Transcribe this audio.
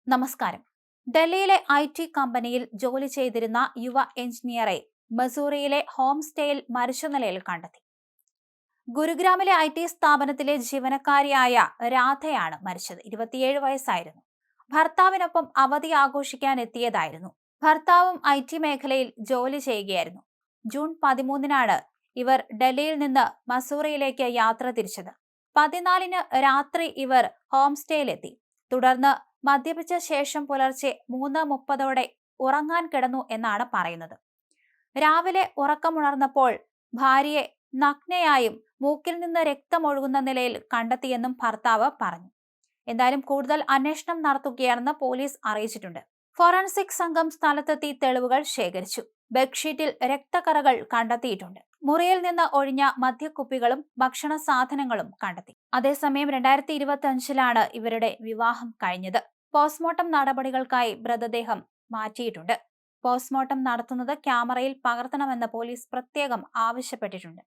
നമസ്കാരം. ഡൽഹിയിലെ IT കമ്പനിയിൽ ജോലി ചെയ്തിരുന്ന യുവ എഞ്ചിനീയറെ മസൂറിയിലെ ഹോം സ്റ്റേയിൽ മരിച്ച നിലയിൽ കണ്ടെത്തി. ഗുരുഗ്രാമിലെ IT സ്ഥാപനത്തിലെ ജീവനക്കാരിയായ രാധയാണ് മരിച്ചത്. 27 വയസ്സായിരുന്നു. ഭർത്താവിനൊപ്പം അവധി ആഘോഷിക്കാൻ എത്തിയതായിരുന്നു. ഭർത്താവും IT മേഖലയിൽ ജോലി ചെയ്യുകയായിരുന്നു. ജൂൺ 13-നാണ് ഇവർ ഡൽഹിയിൽ നിന്ന് മസൂറിയിലേക്ക് യാത്ര തിരിച്ചത്. 14-ന് രാത്രി ഇവർ ഹോം സ്റ്റേയിലെത്തി. തുടർന്ന് മദ്യപിച്ച ശേഷം പുലർച്ചെ 3:30 ഉറങ്ങാൻ കിടന്നു എന്നാണ് പറയുന്നത്. രാവിലെ ഉറക്കമുണർന്നപ്പോൾ ഭാര്യയെ നഗ്നയായും മൂക്കിൽ നിന്ന് രക്തമൊഴുകുന്ന നിലയിൽ കണ്ടെത്തിയെന്നും ഭർത്താവ് പറഞ്ഞു. എന്തായാലും കൂടുതൽ അന്വേഷണം നടത്തുകയാണെന്ന് പോലീസ് അറിയിച്ചിട്ടുണ്ട്. ഫോറൻസിക് സംഘം സ്ഥലത്തെത്തി തെളിവുകൾ ശേഖരിച്ചു. ബെഡ്ഷീറ്റിൽ രക്തക്കറകൾ കണ്ടെത്തിയിട്ടുണ്ട്. മുറിയിൽ നിന്ന് ഒഴിഞ്ഞ മദ്യക്കുപ്പികളും ഭക്ഷണ സാധനങ്ങളും കണ്ടെത്തി. അതേസമയം 2025-ലാണ് ഇവരുടെ വിവാഹം കഴിഞ്ഞത്. പോസ്റ്റ്മോർട്ടം നടപടികൾക്കായി മൃതദേഹം മാറ്റിയിട്ടുണ്ട്. പോസ്റ്റ്മോർട്ടം നടത്തുന്നത് ക്യാമറയിൽ പകർത്തണമെന്ന് പോലീസ് പ്രത്യേകം ആവശ്യപ്പെട്ടിട്ടുണ്ട്.